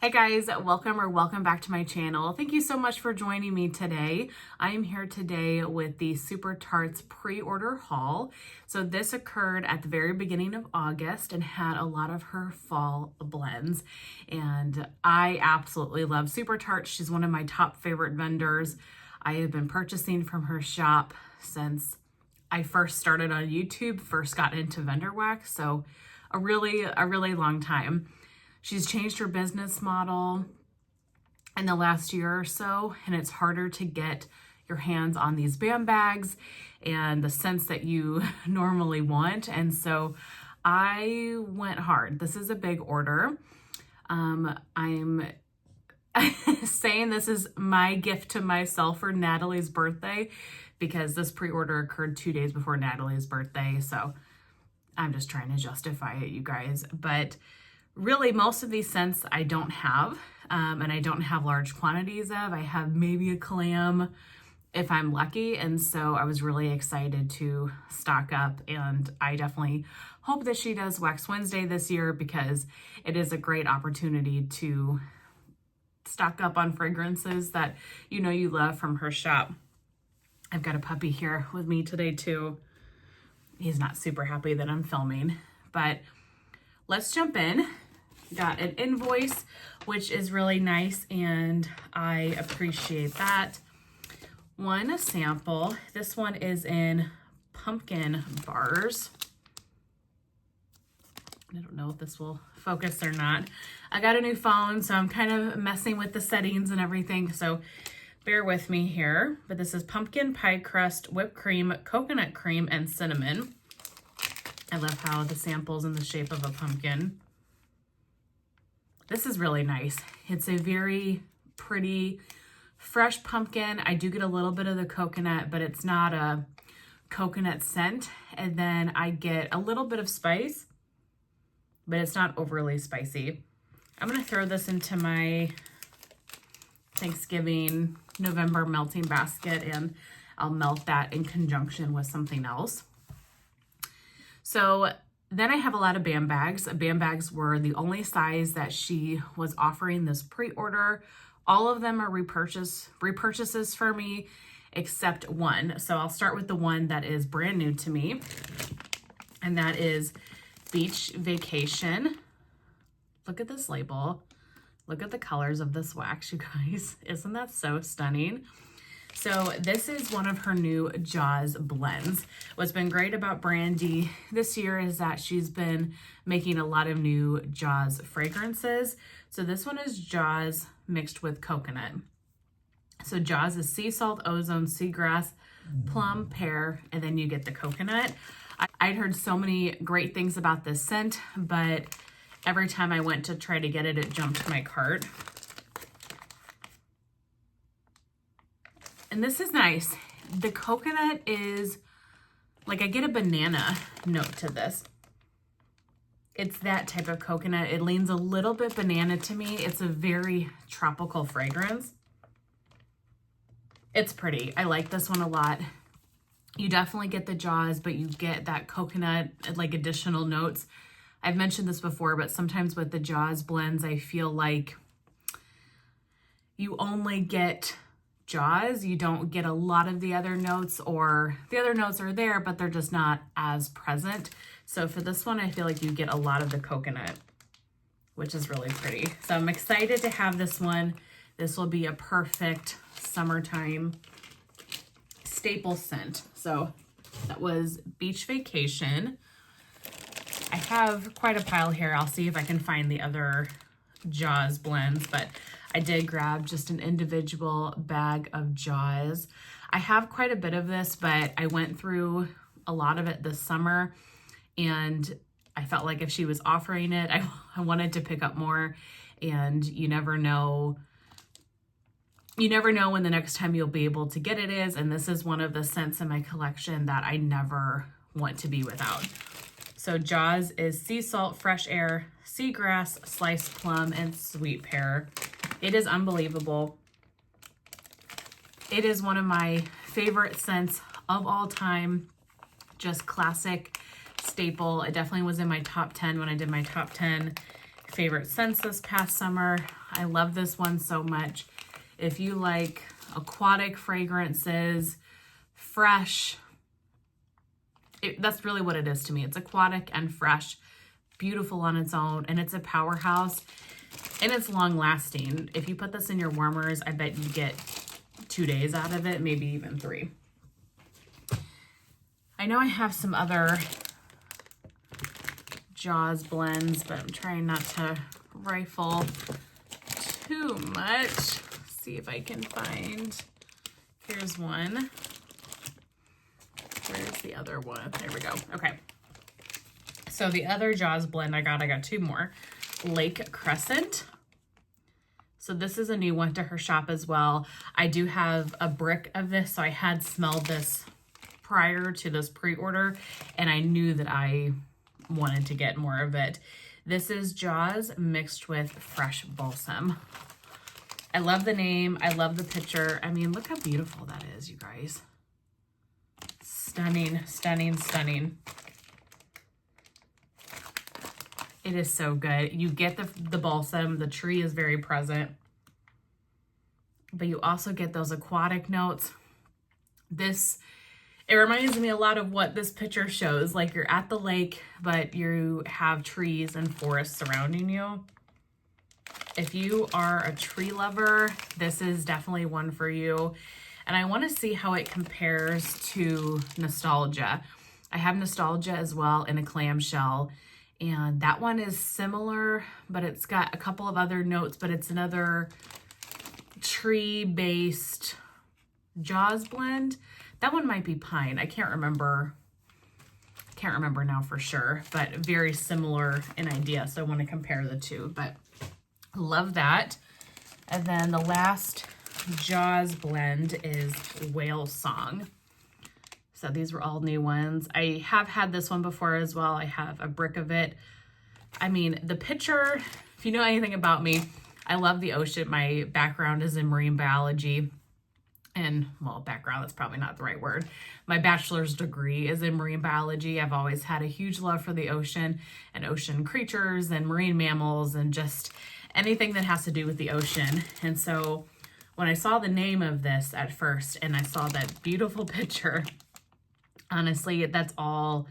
Hey guys, welcome back to my channel. Thank you so much for joining me today. I am here today with the Super Tarts pre-order haul. So this occurred at the very beginning of August and had a lot of her fall blends. And I absolutely love Super Tarts. She's one of my top favorite vendors. I have been purchasing from her shop since I first started on YouTube, first got into vendor wax. So a really long time. She's changed her business model in the last year or so, and it's harder to get your hands on these bam bags and the scents that you normally want. And so I went hard. This is a big order. I'm saying this is my gift to myself for Natalie's birthday because this pre-order occurred 2 days before Natalie's birthday. So I'm just trying to justify it, you guys. But really, most of these scents I don't have, and I don't have large quantities of. I have maybe a clam if I'm lucky, and so I was really excited to stock up, and I definitely hope that she does Wax Wednesday this year because it is a great opportunity to stock up on fragrances that you know you love from her shop. I've got a puppy here with me today too. He's not super happy that I'm filming, but let's jump in. Got an invoice, which is really nice, and I appreciate that. A sample. This one is in pumpkin bars. I don't know if this will focus or not. I got a new phone, so I'm kind of messing with the settings and everything, so bear with me here. But this is pumpkin pie crust, whipped cream, coconut cream, and cinnamon. I love how the sample's in the shape of a pumpkin. This is really nice. It's a very pretty, fresh pumpkin. I do get a little bit of the coconut, but it's not a coconut scent. And then I get a little bit of spice, but it's not overly spicy. I'm gonna throw this into my Thanksgiving November melting basket, and I'll melt that in conjunction with something else. So then I have a lot of bam bags. Bam bags were the only size that she was offering this pre-order. All of them are repurchases for me, except one. So I'll start with the one that is brand new to me, and that is Beach Vacation. Look at this label. Look at the colors of this wax, you guys. Isn't that so stunning? So this is one of her new Jaws blends. What's been great about Brandy this year is that she's been making a lot of new Jaws fragrances. So this one is Jaws mixed with coconut. So Jaws is sea salt, ozone, seagrass, plum, pear, and then you get the coconut. I'd heard so many great things about this scent, but every time I went to try to get it, it jumped my cart. And this is nice. The coconut is, like, I get a banana note to this. It's that type of coconut. It leans a little bit banana to me. It's a very tropical fragrance. It's pretty. I like this one a lot. You definitely get the Jaws, but you get that coconut, like, additional notes. I've mentioned this before, but sometimes with the Jaws blends, I feel like you only get Jaws. You don't get a lot of the other notes, or the other notes are there, but they're just not as present. So for this one, I feel like you get a lot of the coconut, which is really pretty. So I'm excited to have this one. This will be a perfect summertime staple scent. So that was Beach Vacation. I have quite a pile here. I'll see if I can find the other Jaws blends, but I did grab just an individual bag of Jaws. I have quite a bit of this, but I went through a lot of it this summer, and I felt like if she was offering it, I wanted to pick up more, and you never know when the next time you'll be able to get it is, and this is one of the scents in my collection that I never want to be without. So Jaws is sea salt, fresh air, seagrass, sliced plum, and sweet pear. It is unbelievable. It is one of my favorite scents of all time. Just classic, staple. It definitely was in my top 10 when I did my top 10 favorite scents this past summer. I love this one so much. If you like aquatic fragrances, fresh, that's really what it is to me. It's aquatic and fresh, beautiful on its own, and it's a powerhouse, and it's long lasting. If you put this in your warmers, I bet you get 2 days out of it, maybe even 3. I know I have some other Jaws blends, but I'm trying not to rifle too much. See if I can find, here's one. Where's the other one? There we go. Okay. So the other Jaws blend I got 2 more. Lake Crescent. So this is a new one to her shop as well. I do have a brick of this, so I had smelled this prior to this pre-order, and I knew that I wanted to get more of it. This is Jaws mixed with fresh balsam. I love the name. I love the picture. I mean, look how beautiful that is, you guys. Stunning, stunning, stunning. It is so good. You get the balsam. The tree is very present. But you also get those aquatic notes. It reminds me a lot of what this picture shows. Like you're at the lake, but you have trees and forests surrounding you. If you are a tree lover, this is definitely one for you. And I want to see how it compares to Nostalgia. I have Nostalgia as well in a clamshell. And that one is similar, but it's got a couple of other notes, but it's another tree-based Jaws blend. That one might be pine. I can't remember now for sure, but very similar in idea. So I want to compare the two, but love that. And then the last Jaws blend is Whale Song. So these were all new ones. I have had this one before as well. I have a brick of it. I mean, the picture, if you know anything about me, I love the ocean. My background is in marine biology. And, well, background, that's probably not the right word. My bachelor's degree is in marine biology. I've always had a huge love for the ocean and ocean creatures and marine mammals and just anything that has to do with the ocean. And so when I saw the name of this at first and I saw that beautiful picture, honestly, that's all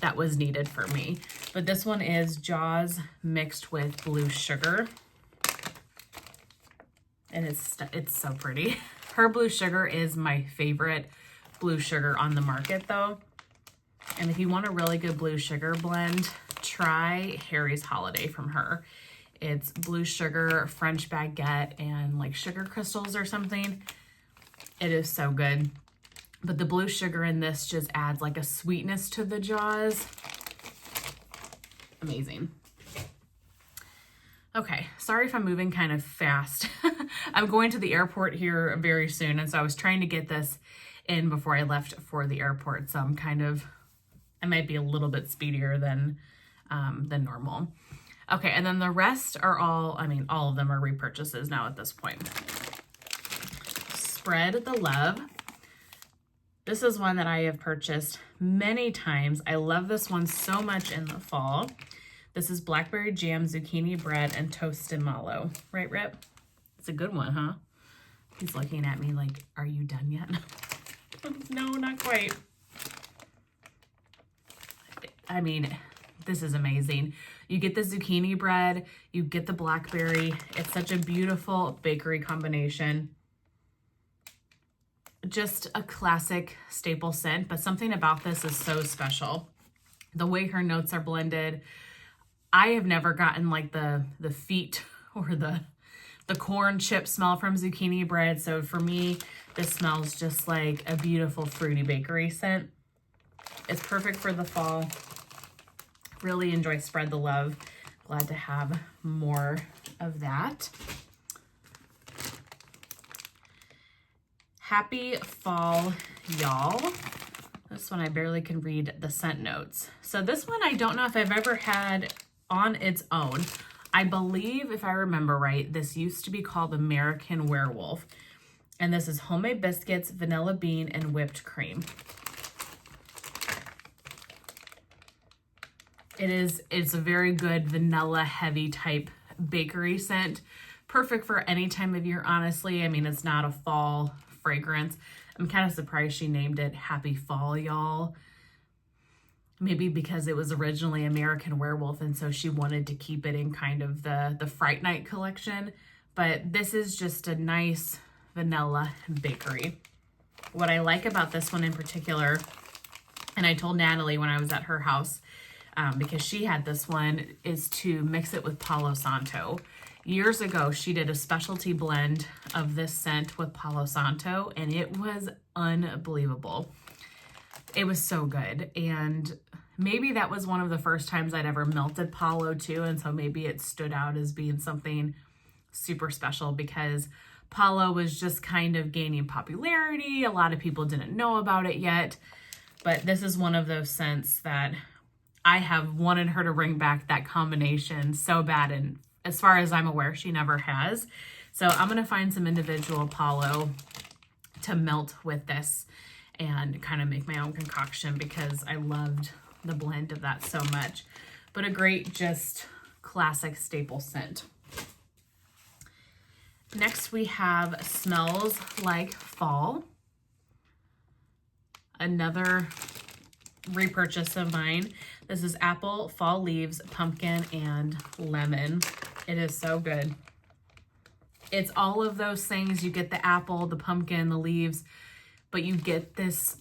that was needed for me. But this one is Jaws mixed with blue sugar. And it's so pretty. Her blue sugar is my favorite blue sugar on the market though. And if you want a really good blue sugar blend, try Harry's Holiday from her. It's blue sugar, French baguette, and like sugar crystals or something. It is so good. But the blue sugar in this just adds like a sweetness to the Jaws. Amazing. Okay, sorry if I'm moving kind of fast. I'm going to the airport here very soon, and so I was trying to get this in before I left for the airport. So I might be a little bit speedier than normal. Okay, and then the rest are all of them are repurchases now at this point. Spread the Love. This is one that I have purchased many times. I love this one so much in the fall. This is blackberry jam, zucchini bread, and toasted mallow. Right, Rip? It's a good one, huh? He's looking at me like, are you done yet? No, not quite. I mean, this is amazing. You get the zucchini bread, you get the blackberry. It's such a beautiful bakery combination. Just a classic staple scent, but something about this is so special. The way her notes are blended, I have never gotten like the feet or the corn chip smell from zucchini bread. So for me, this smells just like a beautiful fruity bakery scent. It's perfect for the fall. Really enjoy Spread the Love. Glad to have more of that. Happy fall, y'all. This one I barely can read the scent notes. So this one I don't know if I've ever had on its own. I believe, if I remember right, this used to be called American Werewolf. And this is homemade biscuits, vanilla bean, and whipped cream. It's a very good vanilla heavy type bakery scent, perfect for any time of year, honestly. I mean, it's not a fall fragrance. I'm kind of surprised she named it Happy Fall, y'all. Maybe because it was originally American Werewolf, and so she wanted to keep it in kind of the Fright Night collection. But this is just a nice vanilla bakery. What I like about this one in particular, and I told Natalie when I was at her house, because she had this one, is to mix it with Palo Santo. Years ago, she did a specialty blend of this scent with Palo Santo, and it was unbelievable. It was so good. And maybe that was one of the first times I'd ever melted Palo too, and so maybe it stood out as being something super special because Palo was just kind of gaining popularity. A lot of people didn't know about it yet, but this is one of those scents that I have wanted her to bring back that combination so bad, and as far as I'm aware, she never has. So I'm going to find some individual Palo to melt with this and kind of make my own concoction because I loved the blend of that so much. But a great, just classic staple scent. Next we have Smells Like Fall. Another repurchase of mine. This is apple, fall leaves, pumpkin, and lemon. It is so good. It's all of those things. You get the apple, the pumpkin, the leaves, but you get this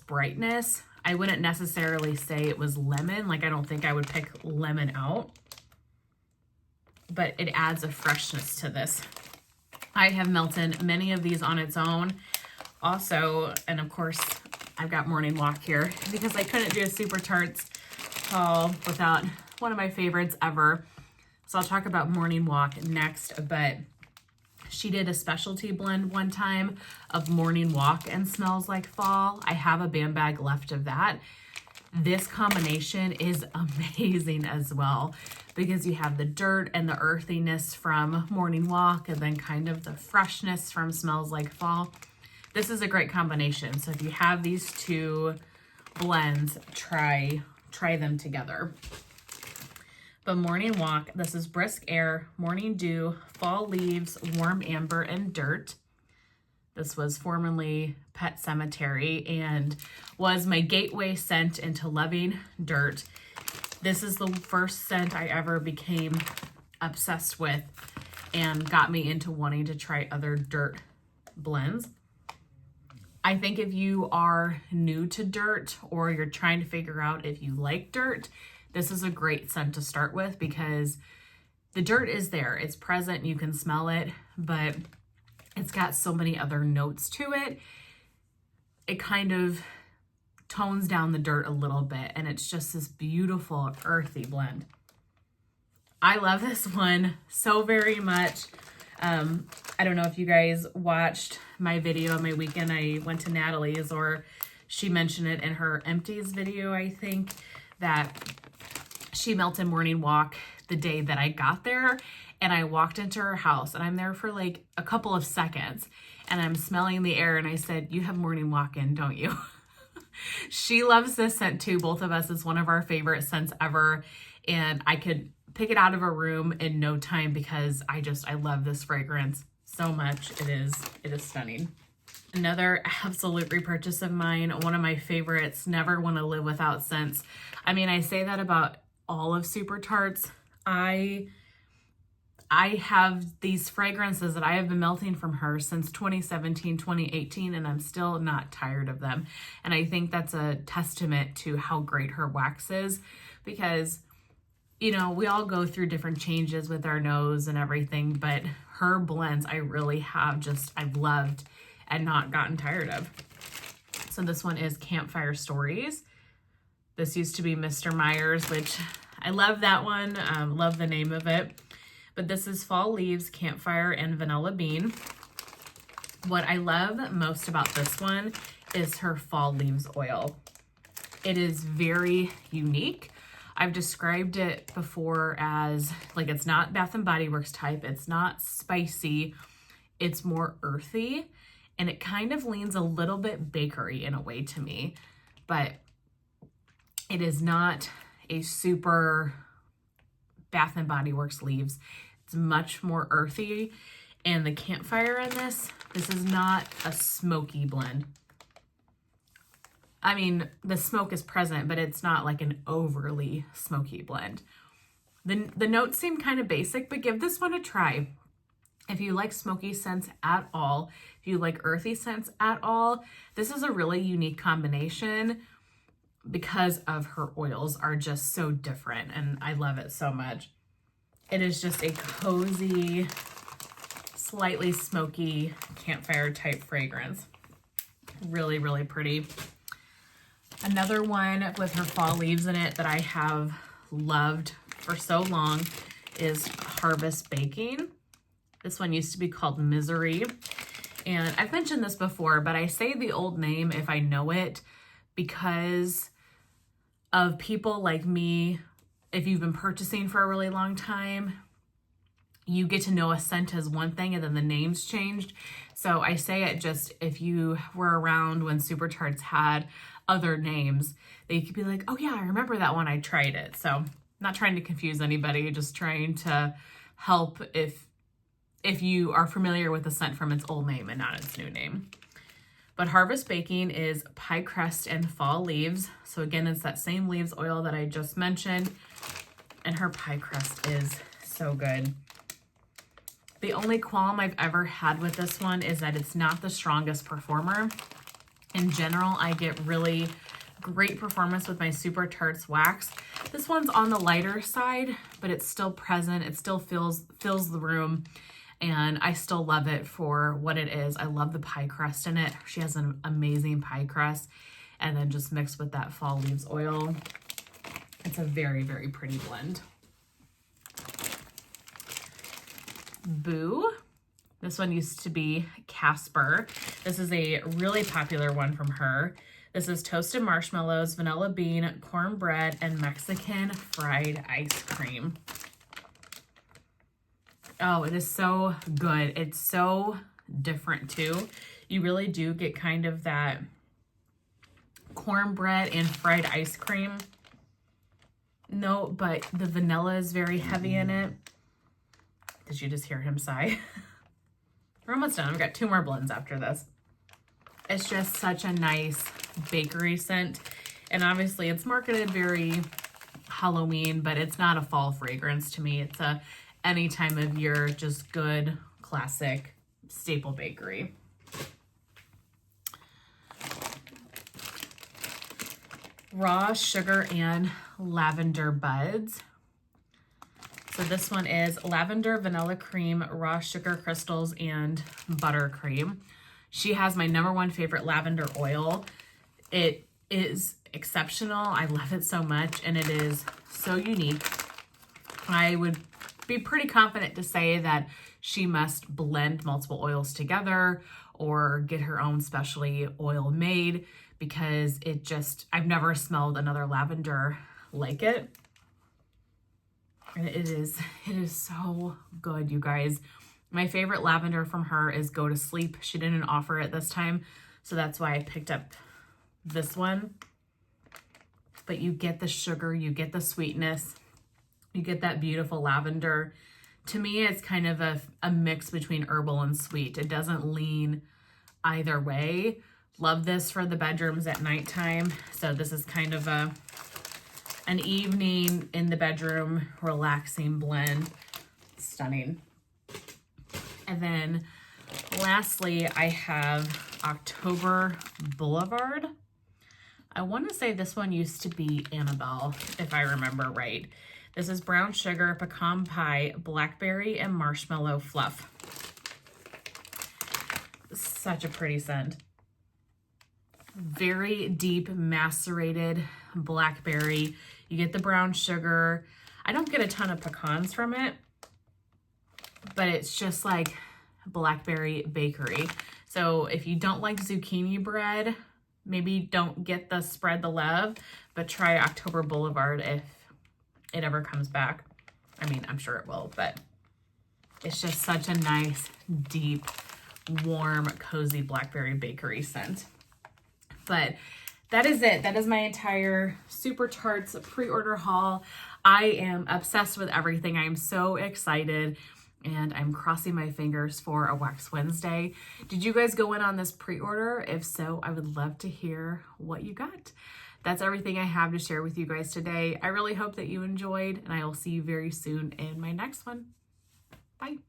brightness. I wouldn't necessarily say it was lemon. Like, I don't think I would pick lemon out, but it adds a freshness to this. I have melted many of these on its own. Also, and of course, I've got Morning Walk here because I couldn't do a Super Tarts haul without one of my favorites ever. So I'll talk about Morning Walk next, but she did a specialty blend one time of Morning Walk and Smells Like Fall. I have a band bag left of that. This combination is amazing as well because you have the dirt and the earthiness from Morning Walk and then kind of the freshness from Smells Like Fall. This is a great combination. So if you have these two blends, try them together. But Morning Walk, this is Brisk Air, Morning Dew, Fall Leaves, Warm Amber, and Dirt. This was formerly Pet Cemetery and was my gateway scent into loving dirt. This is the first scent I ever became obsessed with and got me into wanting to try other dirt blends. I think if you are new to dirt or you're trying to figure out if you like dirt, this is a great scent to start with because the dirt is there. It's present. You can smell it, but it's got so many other notes to it. It kind of tones down the dirt a little bit, and it's just this beautiful earthy blend. I love this one so very much. I don't know if you guys watched my video on my weekend. I went to Natalie's, or she mentioned it in her empties video, I think, that she melted Morning Walk the day that I got there, and I walked into her house, and I'm there for like a couple of seconds, and I'm smelling the air, and I said, "You have Morning Walk in, don't you?" She loves this scent too. Both of us, it's one of our favorite scents ever, and I could pick it out of a room in no time because I love this fragrance so much. It is stunning. Another absolute repurchase of mine, one of my favorites, never want to live without scents. I mean, I say that about all of Super Tarts. I have these fragrances that I have been melting from her since 2017, 2018, and I'm still not tired of them. And I think that's a testament to how great her wax is because, you know, we all go through different changes with our nose and everything, but her blends I've loved and not gotten tired of. So this one is Campfire Stories. This used to be Mr. Myers, which I love that one. Love the name of it. But this is Fall Leaves, Campfire, and Vanilla Bean. What I love most about this one is her Fall Leaves oil. It is very unique. I've described it before as, like, it's not Bath & Body Works type. It's not spicy. It's more earthy. And it kind of leans a little bit bakery in a way to me. But it is not a super Bath & Body Works leaves. It's much more earthy. And the Campfire in this is not a smoky blend. I mean, the smoke is present, but it's not like an overly smoky blend. The notes seem kind of basic, but give this one a try. If you like smoky scents at all, if you like earthy scents at all, this is a really unique combination because of her oils are just so different, and I love it so much. It is just a cozy, slightly smoky campfire type fragrance. Really, really pretty. Another one with her fall leaves in it that I have loved for so long is Harvest Baking. This one used to be called Misery. And I've mentioned this before, but I say the old name if I know it because of people like me. If you've been purchasing for a really long time, you get to know a scent as one thing and then the name's changed. So I say it just if you were around when Super Tarts had other names, that you could be like, oh yeah, I remember that one, I tried it. So I'm not trying to confuse anybody, just trying to help if you are familiar with the scent from its old name and not its new name. But Harvest Baking is pie crust and fall leaves. So again, it's that same leaves oil that I just mentioned. And her pie crust is so good. The only qualm I've ever had with this one is that it's not the strongest performer. In general, I get really great performance with my Super Tarts wax. This one's on the lighter side, but it's still present. It still fills the room. And I still love it for what it is. I love the pie crust in it. She has an amazing pie crust. And then just mixed with that fall leaves oil. It's a very, very pretty blend. Boo. This one used to be Casper. This is a really popular one from her. This is toasted marshmallows, vanilla bean, cornbread, and Mexican fried ice cream. Oh, it is so good. It's so different too. You really do get kind of that cornbread and fried ice cream. No, but the vanilla is very heavy in it. Did you just hear him sigh? We're almost done. We've got 2 more blends after this. It's just such a nice bakery scent. And obviously it's marketed very Halloween, but it's not a fall fragrance to me. It's a any time of year, just good, classic, staple bakery. Raw sugar and lavender buds. So this one is lavender, vanilla cream, raw sugar crystals, and buttercream. She has my #1 favorite lavender oil. It is exceptional. I love it so much, and it is so unique. I would be pretty confident to say that she must blend multiple oils together or get her own specialty oil made, because it just, I've never smelled another lavender like it. And it is so good, you guys. My favorite lavender from her is Go to Sleep. She didn't offer it this time, so that's why I picked up this one. But you get the sugar, you get the sweetness, you get that beautiful lavender. To me, it's kind of a mix between herbal and sweet. It doesn't lean either way. Love this for the bedrooms at nighttime. So this is kind of an evening in the bedroom, relaxing blend. Stunning. And then lastly, I have October Boulevard. I want to say this one used to be Annabelle, if I remember right. This is brown sugar, pecan pie, blackberry, and marshmallow fluff. Such a pretty scent. Very deep macerated blackberry. You get the brown sugar. I don't get a ton of pecans from it, but it's just like blackberry bakery. So if you don't like zucchini bread, maybe don't get the Spread the Love, but try October Boulevard if it ever comes back. I mean, I'm sure it will, but it's just such a nice, deep, warm, cozy blackberry bakery scent. But that is it. That is my entire Super Tarts pre-order haul. I am obsessed with everything. I am so excited. and I'm crossing my fingers for a Wax Wednesday. Did you guys go in on this pre-order? If so, I would love to hear what you got. That's everything I have to share with you guys today. I really hope that you enjoyed, and I will see you very soon in my next one. Bye.